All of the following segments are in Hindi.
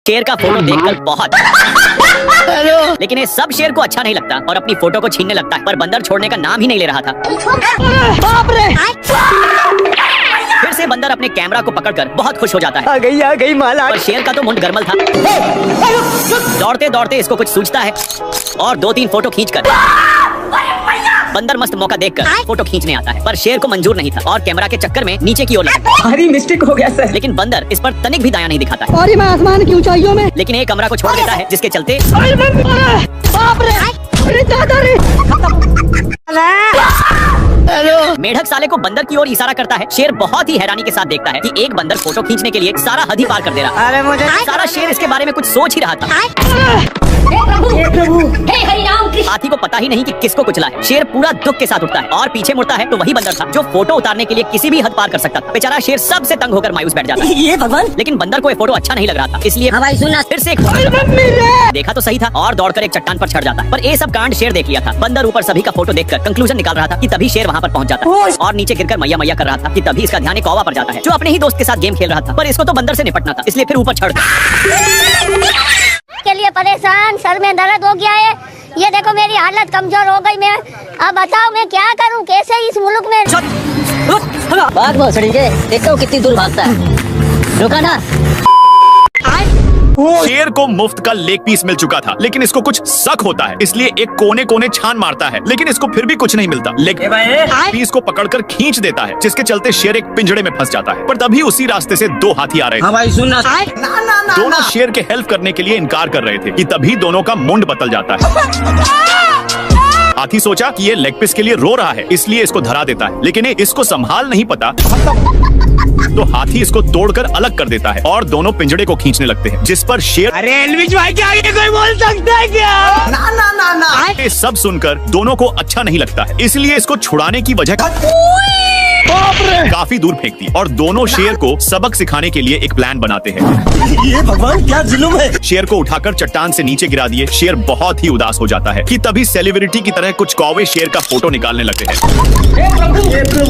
शेर का फोटो देखकर बहुत लेकिन ये सब शेर को अच्छा नहीं लगता और अपनी फोटो को छीनने लगता है, पर बंदर छोड़ने का नाम ही नहीं ले रहा था। बाप रे! फिर से बंदर अपने कैमरा को पकड़कर बहुत खुश हो जाता है। आ गई माल। पर शेर का तो मुंड गरमल था। दौड़ते दौड़ते इसको कुछ सूझता है और 2-3 फोटो खींचकर बंदर मस्त मौका देखकर फोटो खींचने आता है, पर शेर को मंजूर नहीं था और कैमरा के चक्कर में नीचे की ओर भारी मिस्टेक हो गया सर। लेकिन बंदर इस पर तनिक भी दया नहीं दिखाता है। और मैं आसमान की ऊंचाइयों में लेकिन एक कमरा को छोड़ देता है, जिसके चलते बाप रे! अरे दादा रे! मेढक साले को बंदर की ओर इशारा करता है। शेर बहुत ही हैरानी के साथ देखता है कि एक बंदर फोटो खींचने के लिए सारा हद ही पार कर दे रहा है। अरे मुझे सारा शेर इसके बारे में कुछ सोच ही रहा था। हाथी को पता ही नहीं कि किसको कुचला है। शेर पूरा दुख के साथ उठता है और पीछे मुड़ता है तो वही बंदर था जो फोटो उतारने के लिए किसी भी हद पार कर सकता था। बेचारा शेर सबसे तंग होकर मायूस बैठ जाता है। ये भगवान! लेकिन बंदर को ये फोटो अच्छा नहीं लग रहा था, इसलिए फिर से देखा तो सही था और दौड़कर एक चट्टान पर चढ़ जाता है। पर ये सब कांड शेर देख लिया था। बंदर ऊपर सभी का फोटो देखकर कंक्लूजन निकाल रहा था कि तभी शेर वहाँ पर पहुँच जाता है और नीचे गिरकर मैया मैया कर रहा था कि तभी इसका ध्यान एक कौवा पर जाता है जो अपने ही दोस्त के साथ गेम खेल रहा था। पर इसको तो बंदर से निपटना था, इसलिए फिर ऊपर चढ़ के लिए परेशान, सर में दर्द हो गया है। ये देखो मेरी हालत कमजोर हो गई। मैं अब बताओ मैं क्या करूं, कैसे इस मुल्क में बात बहुत सड़ी है। देखो कितनी दूर भागता है। रुका ना। शेर को मुफ्त का लेग पीस मिल चुका था, लेकिन इसको कुछ शक होता है, इसलिए एक कोने कोने छान मारता है, लेकिन इसको फिर भी कुछ नहीं मिलता। लेग पीस को पकड़कर खींच देता है, जिसके चलते शेर एक पिंजड़े में फंस जाता है। पर तभी उसी रास्ते से 2 हाथी आ रहे थे। भाई सुनना। दोनों शेर के हेल्प करने के लिए इनकार कर रहे थे कि तभी दोनों का मुंड बदल जाता है। हाथी सोचा कि ये लेग पीस के लिए रो रहा है, इसलिए इसको धरा देता है, लेकिन इसको संभाल नहीं पता तो हाथी इसको तोड़कर अलग कर देता है और दोनों पिंजड़े को खींचने लगते हैं, जिस पर शेर अरे एलविश भाई क्या आगे कोई बोल सकता है क्या? ना। ये सब सुनकर दोनों को अच्छा नहीं लगता है, इसलिए इसको छुड़ाने की वजह काफी दूर फेंक दी और दोनों शेर को सबक सिखाने के लिए एक प्लान बनाते हैं। ये भगवान क्या जुल्म है! शेर को उठाकर चट्टान से नीचे गिरा दिए। शेर बहुत ही उदास हो जाता है कि तभी सेलिब्रिटी की तरह कुछ कौवे शेर का फोटो निकालने लगते हैं।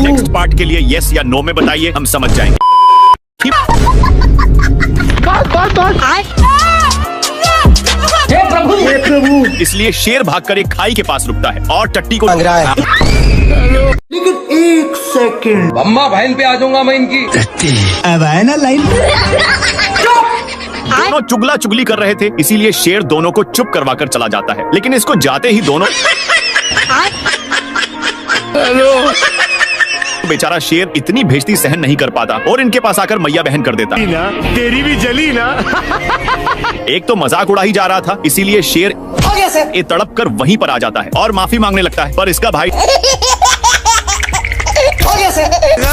नेक्स्ट पार्ट के लिए यस या नो में बताइए, हम समझ जाएंगे। हे प्रभु! इसलिए शेर भागकर एक खाई के पास रुकता है और टट्टी को लेकिन 1 सेकंड अम्मा बहन पे आ जाऊंगा मैं इनकी। अब आए ना लाइन। दोनों चुगला चुगली कर रहे थे, इसीलिए शेर दोनों को चुप करवाकर चला जाता है, लेकिन इसको जाते ही दोनों बेचारा शेर इतनी बेइज्जती सहन नहीं कर पाता और इनके पास आकर मैया बहन कर देता। तेरी भी जली ना। एक तो मजाक उड़ा ही जा रहा था, इसीलिए शेर ये तड़प कर वहीं पर आ जाता है और माफी मांगने लगता है, पर इसका भाई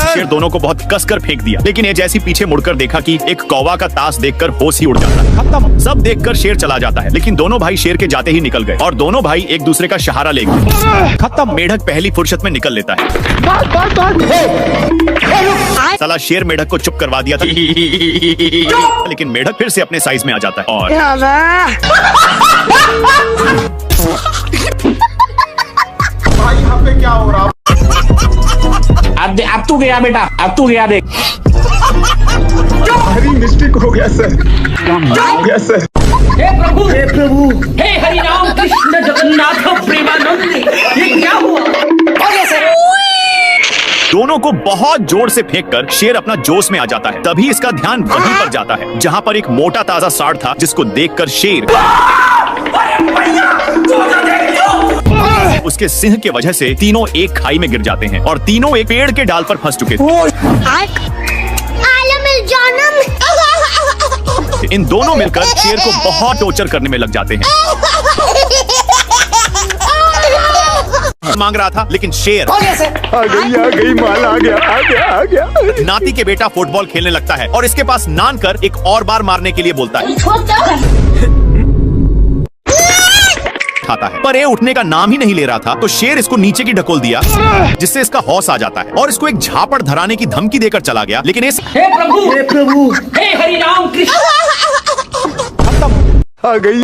शेर दोनों को बहुत कसकर फेंक दिया। लेकिन ये जैसी पीछे मुड़कर देखा कि एक कौवा का ताश देखकर होश ही उड़ जाता है। खत्म। सब देखकर शेर चला जाता है, लेकिन दोनों भाई शेर के जाते ही निकल गए और दोनों भाई एक दूसरे का सहारा ले गए। खत्म। मेढक पहली फुर्सत में निकल लेता है। साला शेर मेढक को चुप करवा दिया था, लेकिन मेढक फिर से अपने साइज में आ जाता है और भाई यहाँ पे क्या हो रहा? अब तू गया बेटा, अब तू गया देख। भारी मिस्टेक हो गया सर। हे प्रभु, हे प्रभु! हे हरि राम कृष्ण जगन्नाथ प्रेमानंद, ये क्या हुआ? दोनों को बहुत जोर से फेंककर शेर अपना जोश में आ जाता है। तभी इसका ध्यान वहीं पर जाता है जहां पर एक मोटा ताजा सांड था, जिसको देखकर शेर उसके सिंह के वजह से तीनों एक खाई में गिर जाते हैं और तीनों एक पेड़ के डाल पर फंस चुके थे। इन दोनों मिलकर शेर को बहुत टॉर्चर करने में लग जाते हैं। मांग रहा था, लेकिन शेर आ गई माल। आ गया। नाती के बेटा फुटबॉल खेलने लगता है और इसके पास नान कर एक और बार मारने के लिए बोलता है। खाता है, पर ये उठने का नाम ही नहीं ले रहा था, तो शेर इसको नीचे की ढकोल दिया, जिससे इसका हौस आ जाता है और इसको एक झापड़ धराने की धमकी देकर चला गया। लेकिन हे प्रभु, हे प्रभु! हे हरि राम कृष्ण। आ गई।